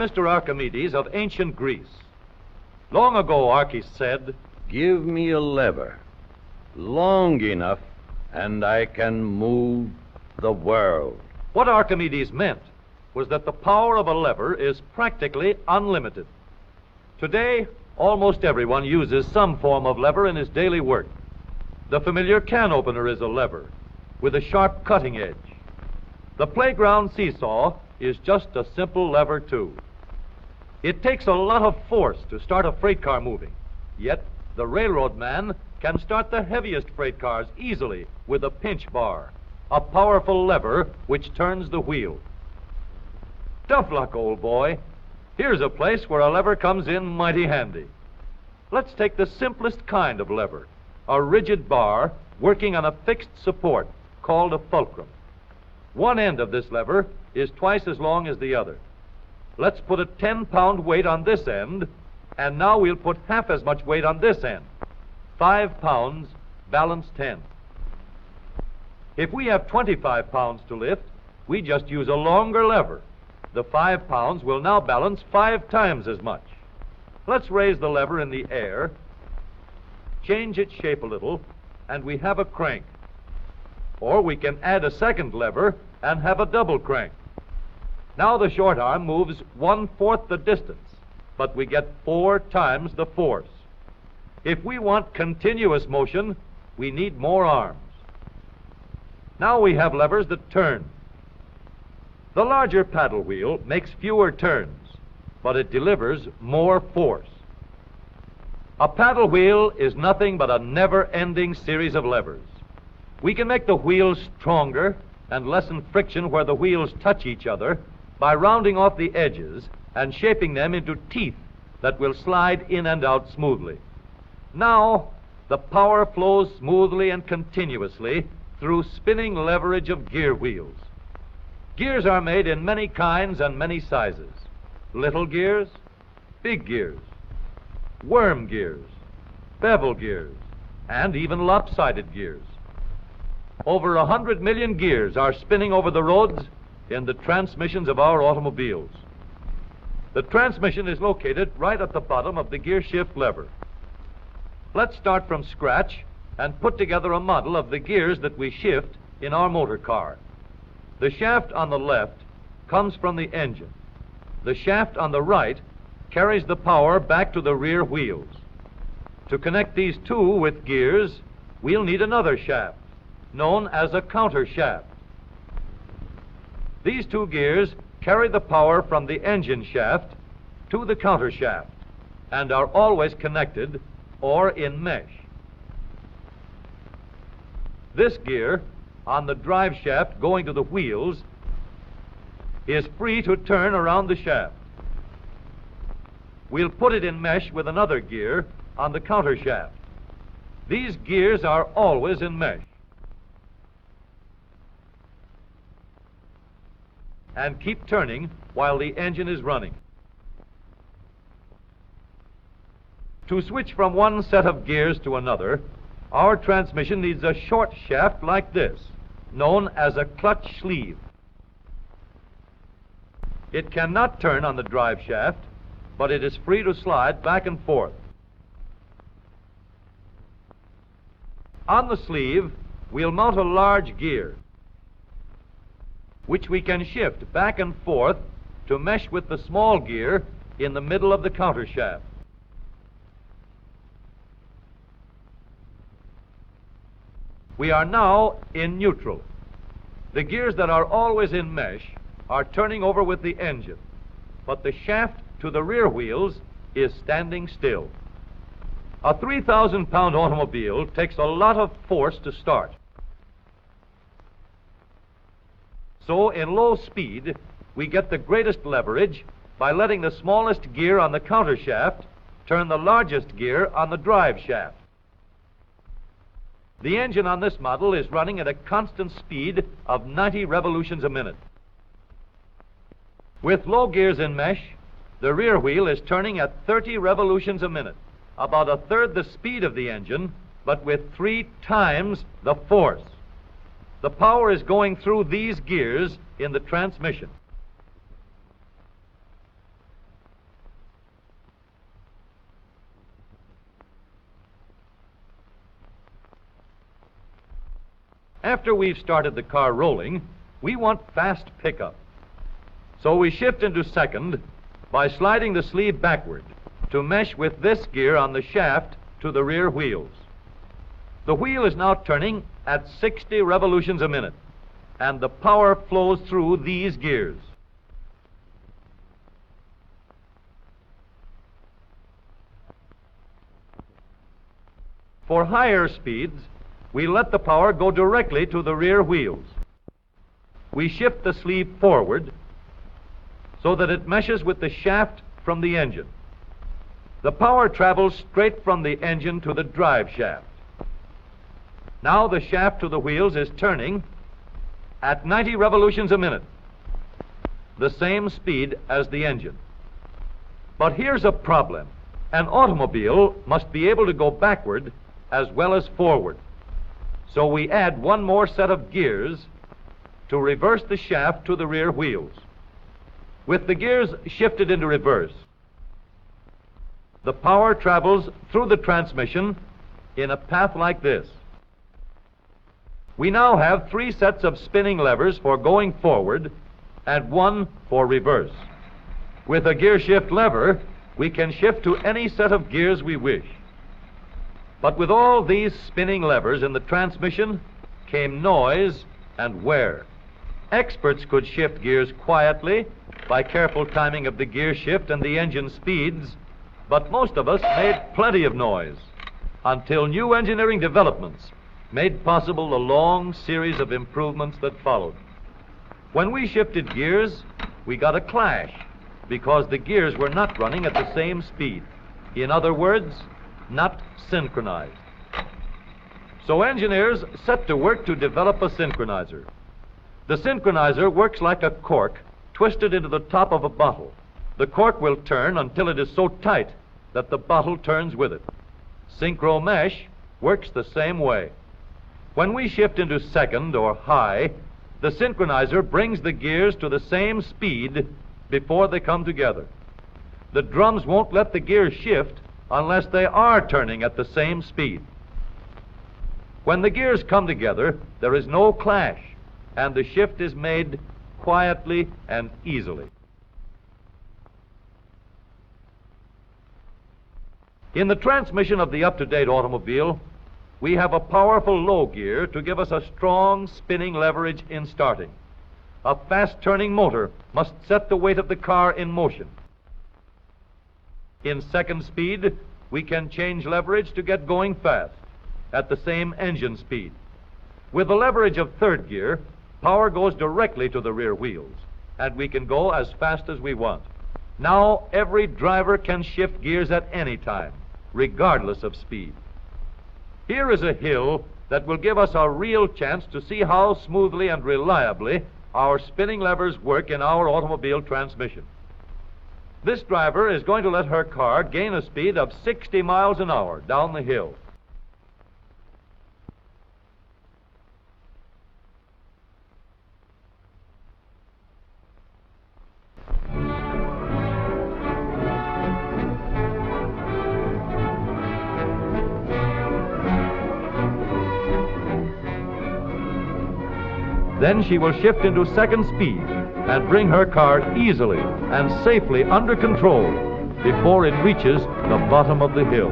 Mr. Archimedes of ancient Greece. Long ago, Archis said, "Give me a lever long enough, and I can move the world." What Archimedes meant was that the power of a lever is practically unlimited. Today, almost everyone uses some form of lever in his daily work. The familiar can opener is a lever with a sharp cutting edge. The playground seesaw is just a simple lever, too. It takes a lot of force to start a freight car moving, yet the railroad man can start the heaviest freight cars easily with a pinch bar, a powerful lever which turns the wheel. Tough luck, old boy. Here's a place where a lever comes in mighty handy. Let's take the simplest kind of lever, a rigid bar working on a fixed support called a fulcrum. One end of this lever is twice as long as the other. Let's put a 10-pound weight on this end, and now we'll put half as much weight on this end. 5 pounds, balance 10. If we have 25 pounds to lift, we just use a longer lever. The 5 pounds will now balance 5 times as much. Let's raise the lever in the air, change its shape a little, and we have a crank. Or we can add a second lever and have a double crank. Now the short arm moves 1/4 the distance, but we get 4 times the force. If we want continuous motion, we need more arms. Now we have levers that turn. The larger paddle wheel makes fewer turns, but it delivers more force. A paddle wheel is nothing but a never-ending series of levers. We can make the wheels stronger and lessen friction where the wheels touch each other by rounding off the edges and shaping them into teeth that will slide in and out smoothly. Now, the power flows smoothly and continuously through spinning leverage of gear wheels. Gears are made in many kinds and many sizes. Little gears, big gears, worm gears, bevel gears, and even lopsided gears. Over 100 million gears are spinning over the roads in the transmissions of our automobiles. The transmission is located right at the bottom of the gear shift lever. Let's start from scratch and put together a model of the gears that we shift in our motor car. The shaft on the left comes from the engine. The shaft on the right carries the power back to the rear wheels. To connect these two with gears, we'll need another shaft, known as a counter shaft. These two gears carry the power from the engine shaft to the counter shaft and are always connected or in mesh. This gear on the drive shaft going to the wheels is free to turn around the shaft. We'll put it in mesh with another gear on the counter shaft. These gears are always in mesh and keep turning while the engine is running. To switch from one set of gears to another, our transmission needs a short shaft like this, known as a clutch sleeve. It cannot turn on the drive shaft, but it is free to slide back and forth. On the sleeve, we'll mount a large gear, which we can shift back and forth to mesh with the small gear in the middle of the counter shaft. We are now in neutral. The gears that are always in mesh are turning over with the engine, but the shaft to the rear wheels is standing still. A 3,000-pound automobile takes a lot of force to start. So in low speed, we get the greatest leverage by letting the smallest gear on the counter shaft turn the largest gear on the drive shaft. The engine on this model is running at a constant speed of 90 revolutions a minute. With low gears in mesh, the rear wheel is turning at 30 revolutions a minute, about 1/3 the speed of the engine, but with 3 times the force. The power is going through these gears in the transmission. After we've started the car rolling, we want fast pickup. So we shift into second by sliding the sleeve backward to mesh with this gear on the shaft to the rear wheels. The wheel is now turning at 60 revolutions a minute, and the power flows through these gears. For higher speeds, we let the power go directly to the rear wheels. We shift the sleeve forward so that it meshes with the shaft from the engine. The power travels straight from the engine to the drive shaft. Now the shaft to the wheels is turning at 90 revolutions a minute, the same speed as the engine. But here's a problem. An automobile must be able to go backward as well as forward. So we add one more set of gears to reverse the shaft to the rear wheels. With the gears shifted into reverse, the power travels through the transmission in a path like this. We now have 3 sets of spinning levers for going forward and 1 for reverse. With a gear shift lever, we can shift to any set of gears we wish. But with all these spinning levers in the transmission came noise and wear. Experts could shift gears quietly by careful timing of the gear shift and the engine speeds, but most of us made plenty of noise until new engineering developments made possible the long series of improvements that followed. When we shifted gears, we got a clash because the gears were not running at the same speed. In other words, not synchronized. So engineers set to work to develop a synchronizer. The synchronizer works like a cork twisted into the top of a bottle. The cork will turn until it is so tight that the bottle turns with it. Synchro mesh works the same way. When we shift into second or high, the synchronizer brings the gears to the same speed before they come together. The drums won't let the gears shift unless they are turning at the same speed. When the gears come together, there is no clash, and the shift is made quietly and easily. In the transmission of the up-to-date automobile, we have a powerful low gear to give us a strong spinning leverage in starting. A fast-turning motor must set the weight of the car in motion. In second speed, we can change leverage to get going fast at the same engine speed. With the leverage of third gear, power goes directly to the rear wheels, and we can go as fast as we want. Now every driver can shift gears at any time, regardless of speed. Here is a hill that will give us a real chance to see how smoothly and reliably our spinning levers work in our automobile transmission. This driver is going to let her car gain a speed of 60 miles an hour down the hill. Then she will shift into second speed and bring her car easily and safely under control before it reaches the bottom of the hill.